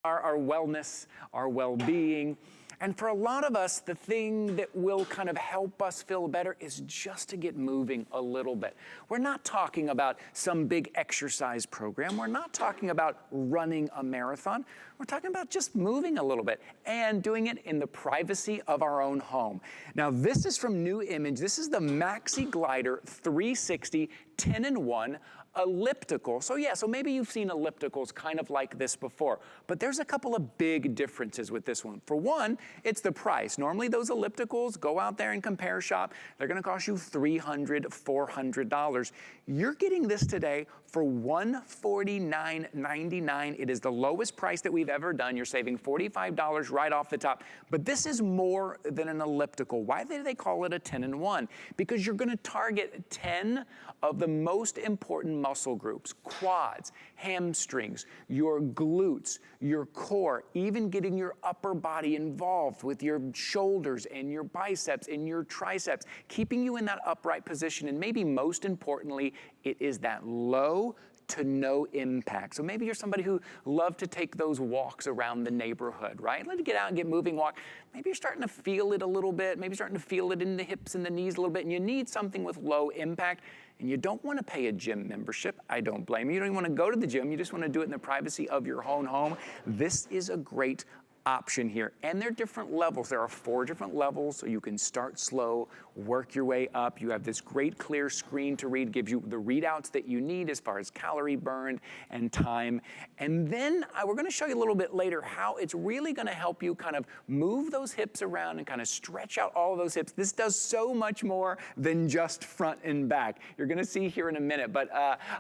our wellness, our well-being. And for a lot of us, the thing that will kind of help us feel better is just to get moving a little bit. We're not talking about some big exercise program. We're not talking about running a marathon. We're talking about just moving a little bit and doing it in the privacy of our own home. Now, this is from New Image. This is the Maxi Glider 360 10-in-1 Elliptical. So yeah, so maybe you've seen ellipticals kind of like this before, but there's a couple of big differences with this one. For one, it's the price. Normally those ellipticals, go out there and compare shop, they're gonna cost you $300, $400. You're getting this today for $149.99. It is the lowest price that we've ever done. You're saving $45 right off the top, but this is more than an elliptical. Why do they call it a 10-in-1? Because you're gonna target 10 of the most important muscle groups: quads, hamstrings, your glutes, your core, even getting your upper body involved with your shoulders and your biceps and your triceps, keeping you in that upright position. And maybe most importantly, it is that low to no impact. So maybe you're somebody who loves to take those walks around the neighborhood, right? Let it get out and get moving, walk. Maybe you're starting to feel it a little bit. Maybe you're starting to feel it in the hips and the knees a little bit, and you need something with low impact. And you don't want to pay a gym membership. I don't blame you. You don't even want to go to the gym. You just want to do it in the privacy of your own home. This is a great option here. And there are different levels. There are 4 different levels, so you can start slow, work your way up. You have this great clear screen to read, gives you the readouts that you need as far as calorie burned and time. And then we're gonna show you a little bit later how it's really gonna help you kind of move those hips around and kind of stretch out all of those hips. This does so much more than just front and back. You're gonna see here in a minute, but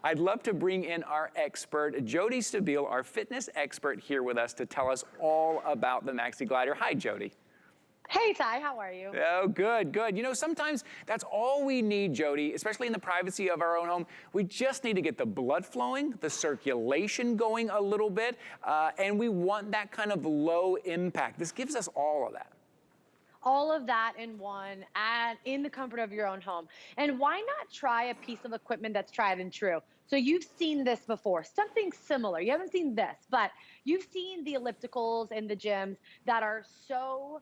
I'd love to bring in our expert, Jody Stabile, our fitness expert, here with us to tell us all about the Maxi Glider. Hi, Jody. Hey, Ty, how are you? Oh, good, good. You know, sometimes that's all we need, Jody, especially in the privacy of our own home. We just need to get the blood flowing, the circulation going a little bit, and we want that kind of low impact. This gives us all of that. All of that in one, and in the comfort of your own home. And why not try a piece of equipment that's tried and true? So you've seen this before, something similar. You haven't seen this, but you've seen the ellipticals in the gyms that are so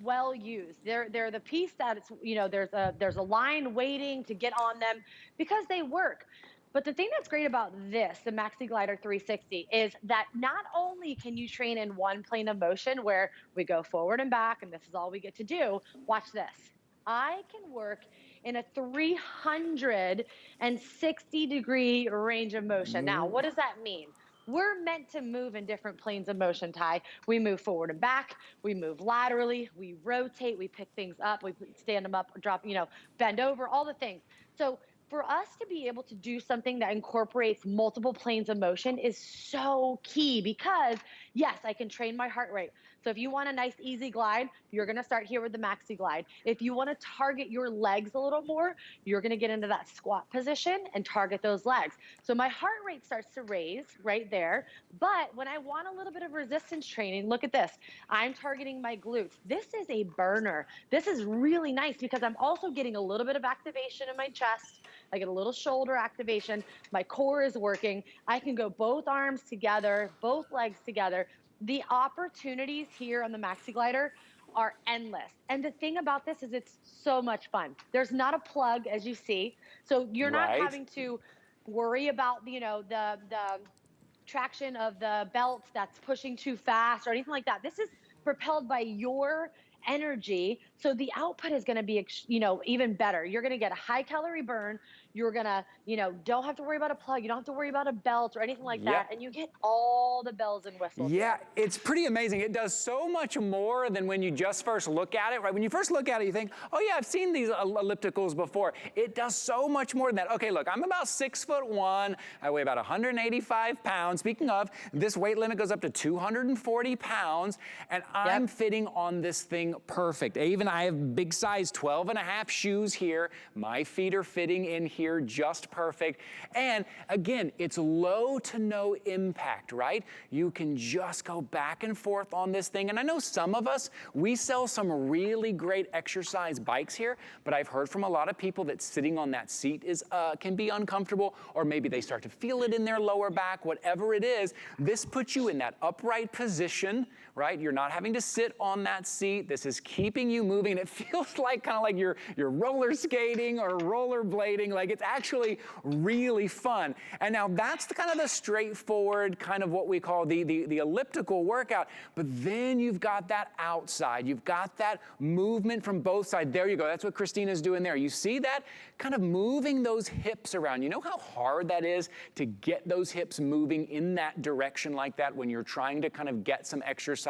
well used. They're the piece that it's, you know, there's a line waiting to get on them because they work. But the thing that's great about this, the Maxi Glider 360, is that not only can you train in one plane of motion where we go forward and back, and this is all we get to do, watch this. I can work in a 360-degree range of motion. Now, what does that mean? We're meant to move in different planes of motion, Ty. We move forward and back, we move laterally, we rotate, we pick things up, we stand them up, drop, you know, bend over, all the things. So for us to be able to do something that incorporates multiple planes of motion is so key because, yes, I can train my heart rate. So if you want a nice easy glide, you're gonna start here with the Maxi Glide. If you wanna target your legs a little more, you're gonna get into that squat position and target those legs. So my heart rate starts to raise right there, but when I want a little bit of resistance training, look at this. I'm targeting my glutes. This is a burner. This is really nice because I'm also getting a little bit of activation in my chest. I get a little shoulder activation. My core is working. I can go both arms together, both legs together. The opportunities here on the Maxi Glider are endless. And the thing about this is it's so much fun. There's not a plug, as you see. So you're not having to worry about, you know, the traction of the belt that's pushing too fast or anything like that. This is propelled by your energy. So the output is going to be, you know, even better. You're going to get a high calorie burn. You're going to, you know, don't have to worry about a plug. You don't have to worry about a belt or anything like that. And you get all the bells and whistles. Yeah, it's pretty amazing. It does so much more than when you just first look at it, right? When you first look at it, you think, oh yeah, I've seen these ellipticals before. It does so much more than that. Okay, look, I'm about 6'1". I weigh about 185 pounds. Speaking of, this weight limit goes up to 240 pounds, and I'm fitting on this thing perfect. I even and I have big size 12.5 shoes here. My feet are fitting in here just perfect. And again, it's low to no impact, right? You can just go back and forth on this thing. And I know some of us, we sell some really great exercise bikes here, but I've heard from a lot of people that sitting on that seat can be uncomfortable, or maybe they start to feel it in their lower back, whatever it is. This puts you in that upright position, right? You're not having to sit on that seat. This is keeping you moving. And it feels like kind of like you're roller skating or rollerblading. Like it's actually really fun. And now that's the kind of the straightforward kind of what we call the elliptical workout. But then you've got that outside. You've got that movement from both sides. There you go. That's what Christina's doing there. You see that? Kind of moving those hips around. You know how hard that is to get those hips moving in that direction like that when you're trying to kind of get some exercise?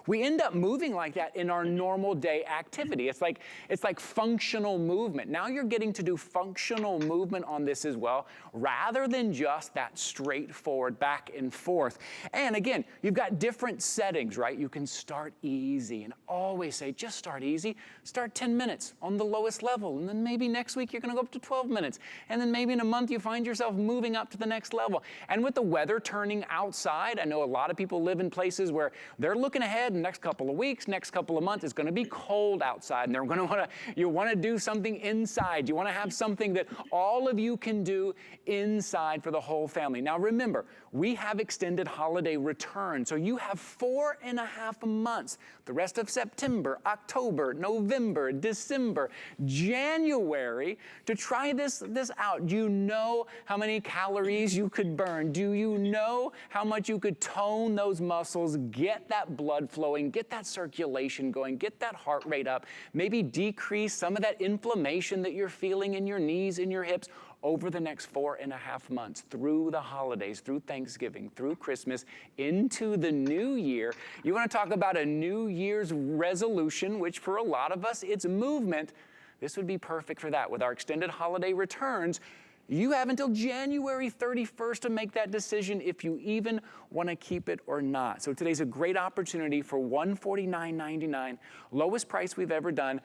We end up moving like that in our normal day activity. It's like functional movement. Now you're getting to do functional movement on this as well, rather than just that straightforward back and forth. And again, you've got different settings, right? You can start easy, and always say, just start easy. Start 10 minutes on the lowest level, and then maybe next week you're gonna go up to 12 minutes. And then maybe in a month you find yourself moving up to the next level. And with the weather turning outside, I know a lot of people live in places where they're looking ahead the next couple of weeks, next couple of months, it's gonna be cold outside, and they're gonna you wanna do something inside. You wanna have something that all of you can do inside for the whole family. Now remember, we have extended holiday return, so you have 4.5 months, the rest of September, October, November, December, January, to try this out. Do you know how many calories you could burn? Do you know how much you could tone those muscles, get that blood flowing, get that circulation going, get that heart rate up, maybe decrease some of that inflammation that you're feeling in your knees and your hips over the next 4.5 months, through the holidays, through Thanksgiving, through Christmas, into the new year? You want to talk about a New Year's resolution, which for a lot of us, it's movement. This would be perfect for that. With our extended holiday returns, you have until January 31st to make that decision if you even want to keep it or not. So today's a great opportunity for $149.99, lowest price we've ever done.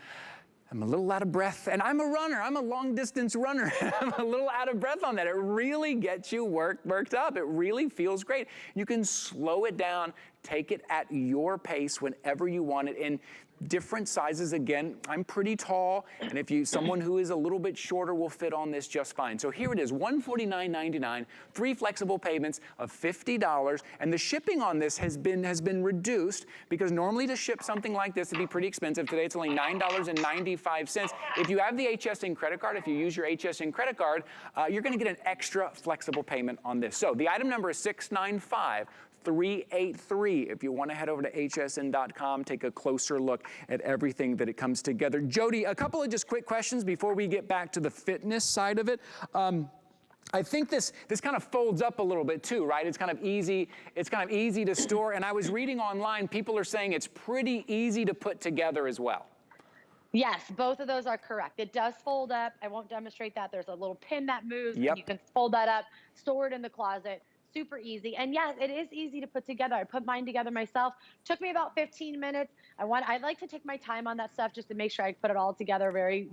I'm a little out of breath, and I'm a runner. I'm a long-distance runner. I'm a little out of breath on that. It really gets you worked up. It really feels great. You can slow it down, take it at your pace whenever you want it, in different sizes. Again, I'm pretty tall, and if someone who is a little bit shorter will fit on this just fine. So here it is, $149.99, 3 flexible payments of $50, and the shipping on this has been reduced, because normally to ship something like this would be pretty expensive. Today it's only $9.95. If you have the HSN credit card, if you use your HSN credit card, you're gonna get an extra flexible payment on this. So the item number is 695-383. If you want to head over to hsn.com, take a closer look at everything that it comes together. Jody, a couple of just quick questions before we get back to the fitness side of it. I think this kind of folds up a little bit too, right? It's kind of easy to store. And I was reading online, people are saying it's pretty easy to put together as well. Yes, both of those are correct. It does fold up. I won't demonstrate that. There's a little pin that moves. Yep. And you can fold that up, store it in the closet. Super easy. And yes, it is easy to put together. I put mine together myself. Took me about 15 minutes. I like to take my time on that stuff just to make sure I put it all together very,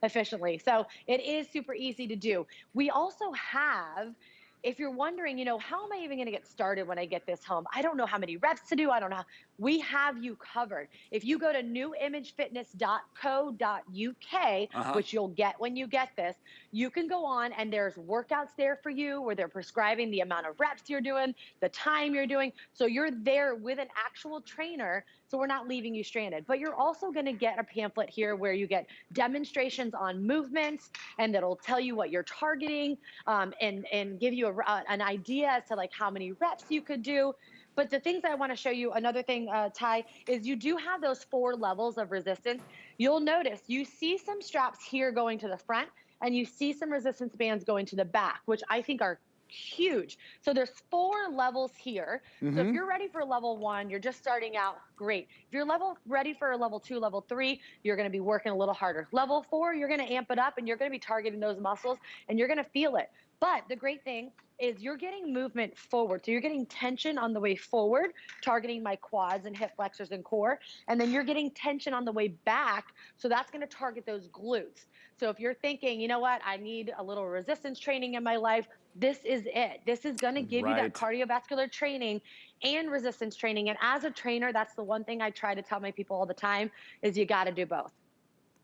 efficiently. So it is super easy to do. We also have, if you're wondering, how am I even going to get started when I get this home? I don't know how many reps to do. I don't know. We have you covered. If you go to newimagefitness.co.uk, which you'll get when you get this, you can go on and there's workouts there for you where they're prescribing the amount of reps you're doing, the time you're doing. So you're there with an actual trainer. So we're not leaving you stranded. But you're also going to get a pamphlet here where you get demonstrations on movements, and that'll tell you what you're targeting, and give you an idea as to like how many reps you could do. But the things I want to show you, another thing, Ty, is you do have those 4 levels of resistance. You'll notice you see some straps here going to the front, and you see some resistance bands going to the back, which I think are huge. So there's 4 levels here. So if you're ready for level 1, you're just starting out, great. If you're ready for level 2, level 3, you're going to be working a little harder. Level 4, you're going to amp it up, and you're going to be targeting those muscles, and you're going to feel it. But the great thing is you're getting movement forward. So you're getting tension on the way forward, targeting my quads and hip flexors and core. And then you're getting tension on the way back. So that's going to target those glutes. So if you're thinking, you know what, I need a little resistance training in my life, this is it. This is going to give you that Right. cardiovascular training and resistance training. And as a trainer, that's the one thing I try to tell my people all the time is you got to do both.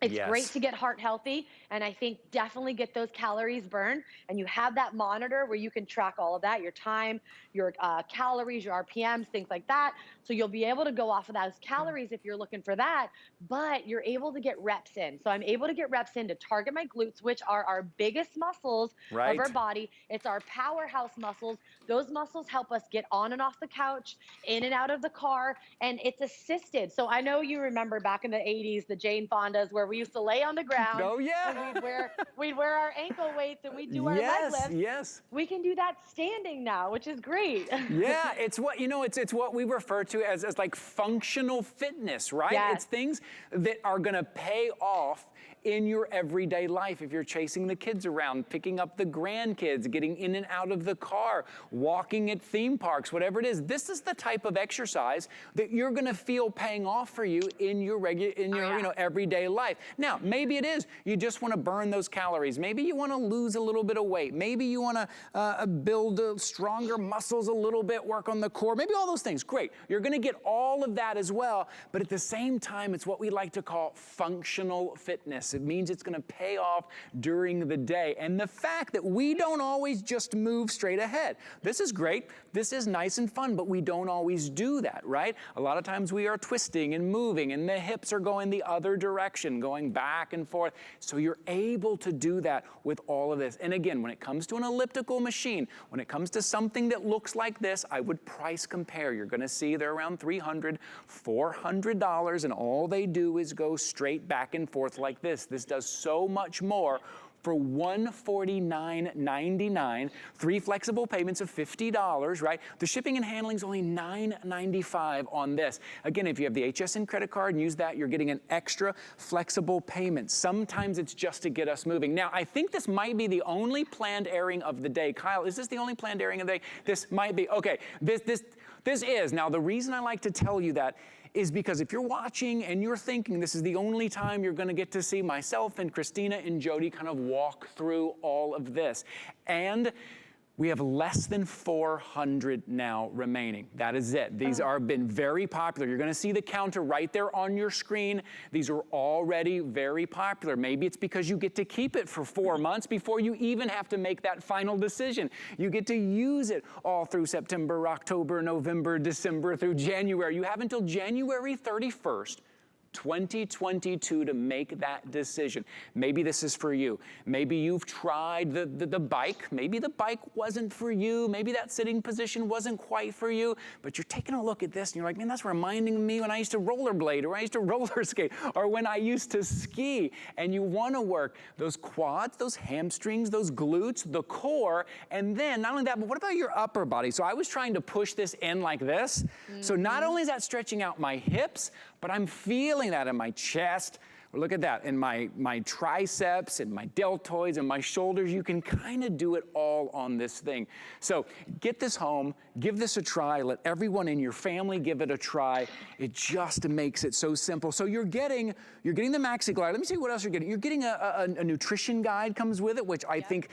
It's great Yes. to get heart healthy, and I think definitely get those calories burned, and you have that monitor where you can track all of that, your time, your calories, your RPMs, things like that. So you'll be able to go off of those calories if you're looking for that, but you're able to get reps in. So I'm able to get reps in to target my glutes, which are our biggest muscles of our Right. body. It's our powerhouse muscles. Those muscles help us get on and off the couch, in and out of the car, and it's assisted. So I know you remember back in the 80s, the Jane Fondas, where we used to lay on the ground Oh, yeah. and we'd wear our ankle weights and we'd do our leg Yes, lifts. yes. We can do that standing now, which is great. Yeah, it's what, you know, it's what we refer to as like functional fitness, right? Yes. It's things that are gonna pay off in your everyday life. If you're chasing the kids around, picking up the grandkids, getting in and out of the car, walking at theme parks, whatever it is, this is the type of exercise that you're gonna feel paying off for you in your you know, everyday life. Now, maybe it is you just wanna burn those calories. Maybe you wanna lose a little bit of weight. Maybe you wanna build stronger muscles a little bit, work on the core, maybe all those things. Great. You're gonna get all of that as well, but at the same time, it's what we like to call functional fitness. It means it's gonna pay off during the day. And the fact that we don't always just move straight ahead. This is great. This is nice and fun, but we don't always do that, right? A lot of times we are twisting and moving and the hips are going the other direction, going back and forth. So you're able to do that with all of this. And again, when it comes to an elliptical machine, when it comes to something that looks like this, I would price compare. You're gonna see they're around $300, $400, and all they do is go straight back and forth like this. This does so much more for $149.99, 3 flexible payments of $50, right? The shipping and handling is only $9.95 on this. Again, if you have the HSN credit card and use that, you're getting an extra flexible payment. Sometimes it's just to get us moving. Now, I think this might be the only planned airing of the day. Kyle, is this the only planned airing of the day? This might be. Okay, this is. Now, the reason I like to tell you that is because if you're watching and you're thinking this is the only time you're gonna get to see myself and Christina and Jody kind of walk through all of this. And we have less than 400 now remaining. That is it. These are been very popular. You're gonna see the counter right there on your screen. These are already very popular. Maybe it's because you get to keep it for 4 months before you even have to make that final decision. You get to use it all through September, October, November, December, through January. You have until January 31st, 2022 to make that decision. Maybe this is for you. Maybe you've tried the bike. Maybe the bike wasn't for you. Maybe that sitting position wasn't quite for you, but you're taking a look at this and you're like, man, that's reminding me when I used to rollerblade or when I used to roller skate or when I used to ski. And you want to work those quads, those hamstrings, those glutes, the core, and then not only that, but what about your upper body? So I was trying to push this in like this. So not only is that stretching out my hips, but I'm feeling that in my chest. Look at that, in my triceps, and my deltoids, and my shoulders. You can kind of do it all on this thing. So get this home, give this a try, let everyone in your family give it a try. It just makes it so simple. So you're getting the Maxi Glider. Let me see what else you're getting. You're getting a nutrition guide comes with it, which I think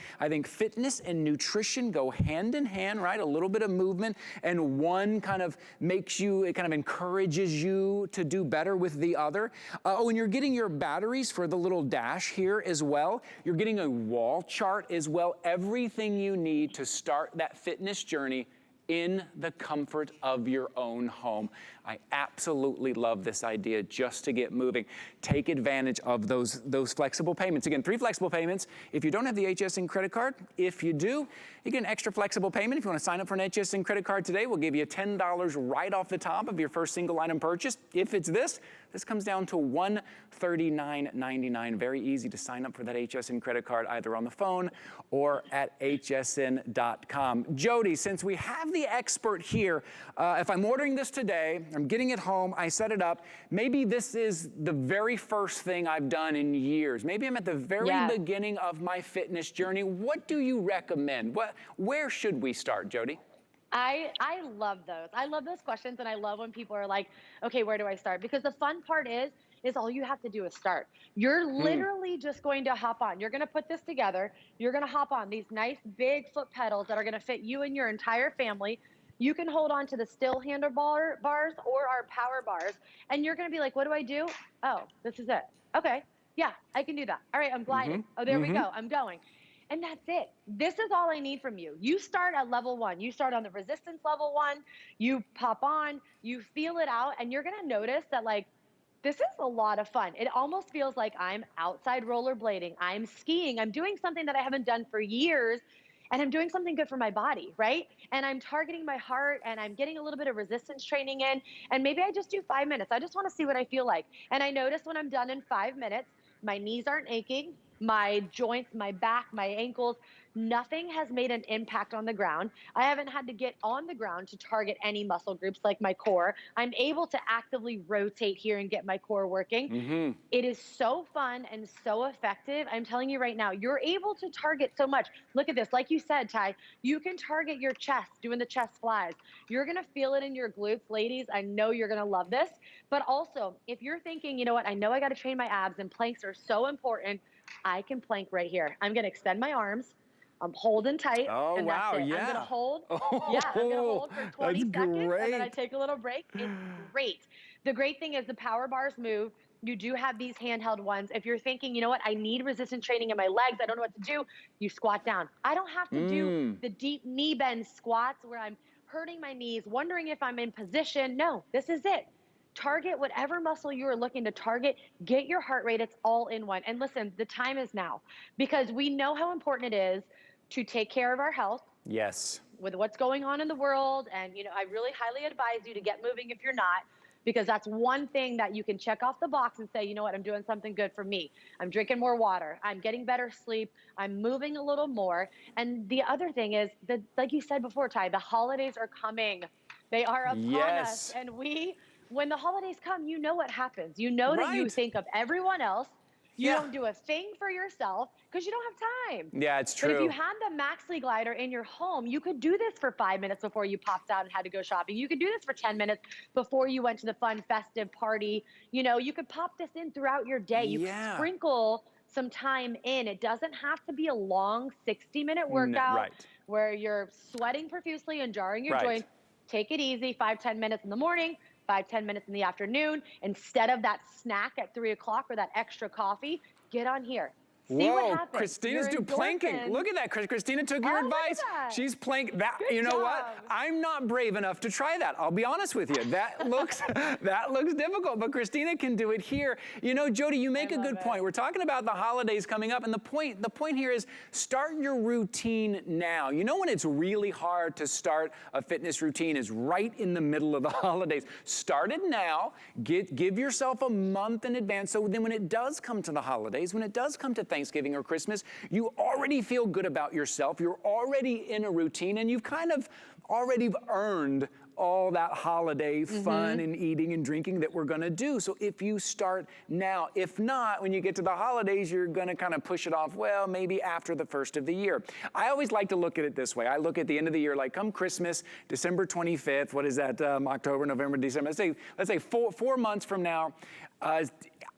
fitness and nutrition go hand in hand, right? A little bit of movement, and one kind of it kind of encourages you to do better with the other. And you're getting your batteries for the little dash here as well. You're getting a wall chart as well. Everything you need to start that fitness journey in the comfort of your own home. I absolutely love this idea just to get moving. Take advantage of those flexible payments. Again, 3 flexible payments. If you don't have the HSN credit card, if you do, you get an extra flexible payment. If you want to sign up for an HSN credit card today, we'll give you $10 right off the top of your first single item purchase. If it's this comes down to $139.99. Very easy to sign up for that HSN credit card either on the phone or at hsn.com. Jody, since we have the expert here. If I'm ordering this today, I'm getting it home, I set it up, maybe this is the very first thing I've done in years. Maybe I'm at the very beginning of my fitness journey. What do you recommend? Where should we start, Jody? I love those. I love those questions, and I love when people are like, okay, where do I start? Because the fun part is all you have to do is start. You're literally just going to hop on. You're going to put this together. You're going to hop on these nice big foot pedals that are going to fit you and your entire family. You can hold on to the still handlebar bars or our power bars, and you're going to be like, what do I do? Oh, this is it. Okay. Yeah, I can do that. All right, I'm gliding. Oh, there we go. I'm going. And that's it. This is all I need from you. You start at level 1. You start on the resistance level 1. You pop on, you feel it out, and you're going to notice that, like, this is a lot of fun. It almost feels like I'm outside rollerblading. I'm skiing. I'm doing something that I haven't done for years, and I'm doing something good for my body, right? And I'm targeting my heart, and I'm getting a little bit of resistance training in, and maybe I just do 5 minutes. I just want to see what I feel like. And I notice when I'm done in 5 minutes, my knees aren't aching, my joints, my back, my ankles, nothing has made an impact on the ground. I haven't had to get on the ground to target any muscle groups like my core. I'm able to actively rotate here and get my core working. It is so fun and so effective. I'm telling you right now, you're able to target so much. Look at this. Like you said, Ty, you can target your chest doing the chest flies. You're going to feel it in your glutes. Ladies, I know you're going to love this. But also, if you're thinking, you know what, I know I got to train my abs and planks are so important, I can plank right here. I'm going to extend my arms. I'm holding tight, and that's it. I'm going to hold. I'm going to hold for 20 seconds, and then I take a little break. It's great. The great thing is the power bars move. You do have these handheld ones. If you're thinking, you know what, I need resistance training in my legs, I don't know what to do, you squat down. I don't have to do the deep knee bend squats where I'm hurting my knees, wondering if I'm in position. No, this is it. Target whatever muscle you are looking to target, get your heart rate, it's all in one. And listen, the time is now, because we know how important it is to take care of our health. Yes. With what's going on in the world. And, you know, I really highly advise you to get moving if you're not, because that's one thing that you can check off the box and say, you know what, I'm doing something good for me. I'm drinking more water. I'm getting better sleep. I'm moving a little more. And the other thing is that, like you said before, Ty, the holidays are coming. They are upon us. And when the holidays come, you know what happens. You know that you think of everyone else. You don't do a thing for yourself because you don't have time. Yeah, it's true. But if you had the Maxi Glider in your home, you could do this for 5 minutes before you popped out and had to go shopping. You could do this for 10 minutes before you went to the fun, festive party. You know, you could pop this in throughout your day. You could sprinkle some time in. It doesn't have to be a long 60-minute workout where you're sweating profusely and jarring your joints. Take it easy, 5-10 minutes in the morning, 5-10 minutes in the afternoon. Instead of that snack at 3 o'clock or that extra coffee, get on here. See what happens. Christina's doing planking. Look at that. Christina took your advice. She's planking. You know what? I'm not brave enough to try that. I'll be honest with you. That looks difficult, but Christina can do it here. You know, Jody, you make a good point. We're talking about the holidays coming up, and the point here is start your routine now. You know when it's really hard to start a fitness routine is right in the middle of the holidays. Start it now. Give yourself a month in advance, so then when it does come to the holidays, when it does come to Thanksgiving or Christmas, you already feel good about yourself. You're already in a routine, and you've kind of already earned all that holiday fun and eating and drinking that we're going to do. So if you start now, if not, when you get to the holidays, you're going to kind of push it off, well, maybe after the first of the year. I always like to look at it this way. I look at the end of the year, like come Christmas, December 25th, what is that, October, November, December, let's say 4 months from now,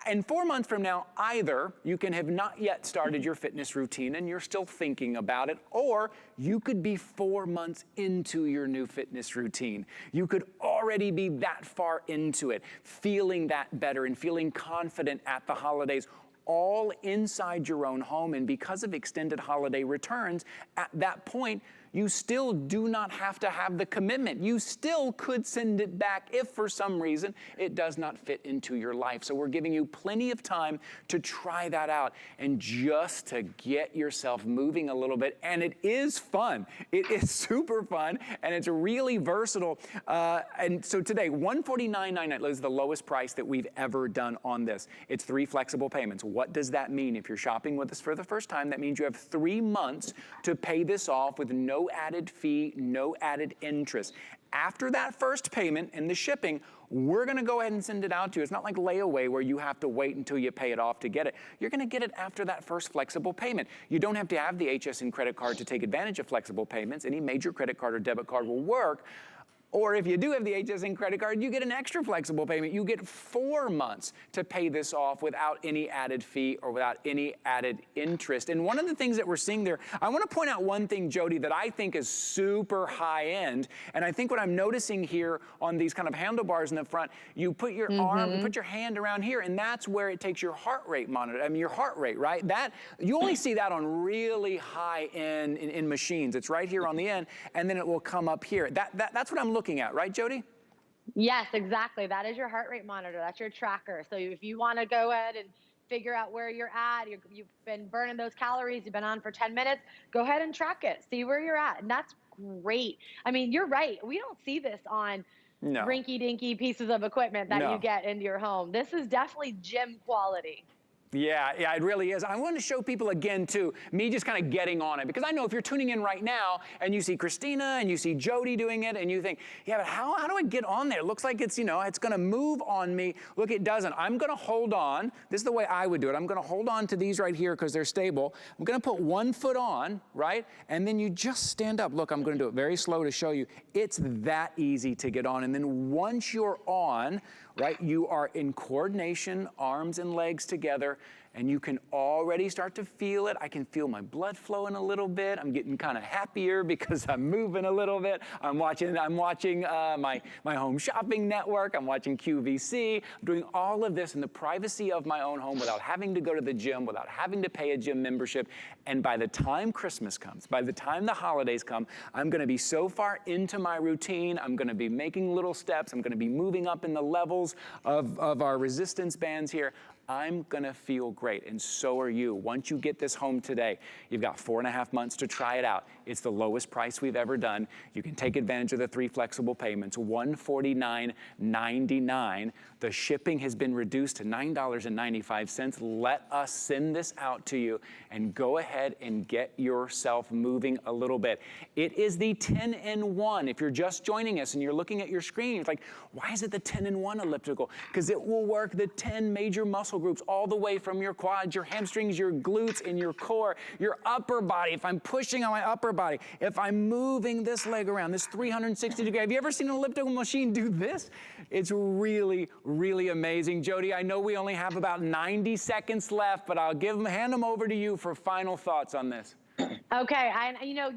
and 4 months from now, either you can have not yet started your fitness routine and you're still thinking about it, or you could be 4 months into your new fitness routine. You could already be that far into it, feeling that better and feeling confident at the holidays, all inside your own home. And because of extended holiday returns, at that point, you still do not have to have the commitment. You still could send it back if for some reason it does not fit into your life. So we're giving you plenty of time to try that out and just to get yourself moving a little bit. And it is fun. It is super fun, and it's really versatile. And so today, $149.99 is the lowest price that we've ever done on this. It's 3 flexible payments. What does that mean? If you're shopping with us for the first time, that means you have 3 months to pay this off with no no added fee, no added interest. After that first payment and the shipping, we're gonna go ahead and send it out to you. It's not like layaway where you have to wait until you pay it off to get it. You're gonna get it after that first flexible payment. You don't have to have the HSN credit card to take advantage of flexible payments. Any major credit card or debit card will work. Or if you do have the HSN credit card, you get an extra flexible payment. You get 4 months to pay this off without any added fee or without any added interest. And one of the things that we're seeing there, I want to point out one thing, Jody, that I think is super high end. And I think what I'm noticing here on these kind of handlebars in the front, you put your arm, you put your hand around here, and that's where it takes your heart rate monitor. I mean, your heart rate, right? That, you only see that on really high end in machines. It's right here on the end, and then it will come up here. That's what I'm looking at, right, Jody? Yes, exactly. That is your heart rate monitor. That's your tracker. So if you want to go ahead and figure out where you're at, you've been burning those calories, you've been on for 10 minutes, go ahead and track it. See where you're at. And that's great. I mean, you're right. We don't see this on rinky-dinky pieces of equipment that you get into your home. This is definitely gym quality. Yeah, it really is. I want to show people again, too, me just kind of getting on it. Because I know if you're tuning in right now and you see Christina and you see Jody doing it and you think, yeah, but how do I get on there? It looks like it's, it's going to move on me. Look, it doesn't. I'm going to hold on. This is the way I would do it. I'm going to hold on to these right here because they're stable. I'm going to put one foot on, right? And then you just stand up. Look, I'm going to do it very slow to show you. It's that easy to get on. And then once you're on, right, you are in coordination, arms and legs together, and you can already start to feel it. I can feel my blood flowing a little bit. I'm getting kind of happier because I'm moving a little bit. I'm watching my home shopping network. I'm watching QVC. I'm doing all of this in the privacy of my own home without having to go to the gym, without having to pay a gym membership. And by the time Christmas comes, by the time the holidays come, I'm gonna be so far into my routine. I'm gonna be making little steps. I'm gonna be moving up in the levels of our resistance bands here. I'm gonna feel great, and so are you. Once you get this home today, you've got 4.5 months to try it out. It's the lowest price we've ever done. You can take advantage of the 3 flexible payments, $149.99. The shipping has been reduced to $9.95. Let us send this out to you, and go ahead and get yourself moving a little bit. It is the 10-in-1. If you're just joining us and you're looking at your screen, you're like, why is it the 10-in-1 elliptical? Because it will work the 10 major muscle groups all the way from your quads, your hamstrings, your glutes, and your core, your upper body. If I'm pushing on my upper body, if I'm moving this leg around, this 360 degree. Have you ever seen an elliptical machine do this? It's really, really amazing. Jody, I know we only have about 90 seconds left, but I'll hand them over to you for final thoughts on this. Okay,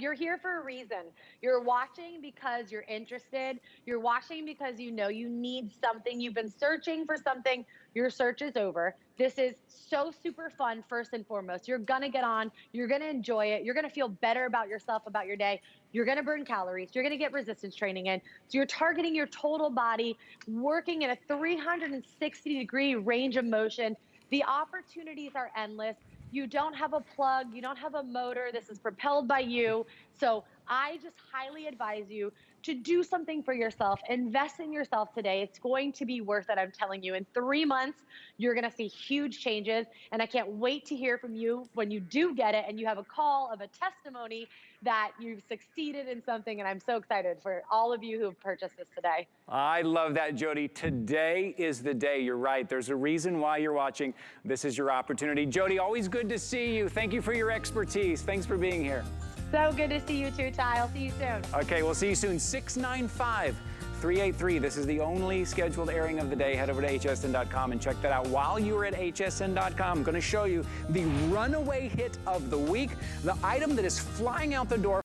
you're here for a reason. You're watching because you're interested. You're watching because you need something. You've been searching for something. Your search is over. This is so super fun, first and foremost. You're gonna get on. You're gonna enjoy it. You're gonna feel better about yourself, about your day. You're gonna burn calories. You're gonna get resistance training in. So you're targeting your total body, working in a 360-degree range of motion. The opportunities are endless. You don't have a plug, you don't have a motor, this is propelled by you. So I just highly advise you to do something for yourself, invest in yourself today. It's going to be worth it, I'm telling you. In 3 months, you're gonna see huge changes, and I can't wait to hear from you when you do get it and you have a call of a testimony that you've succeeded in something, and I'm so excited for all of you who have purchased this today. I love that, Jody. Today is the day. You're right. There's a reason why you're watching. This is your opportunity. Jody, always good to see you. Thank you for your expertise. Thanks for being here. So good to see you too, Ty. I'll see you soon. Okay, we'll see you soon. 695-383. This is the only scheduled airing of the day. Head over to hsn.com and check that out. While you're at hsn.com, I'm going to show you the runaway hit of the week, the item that is flying out the door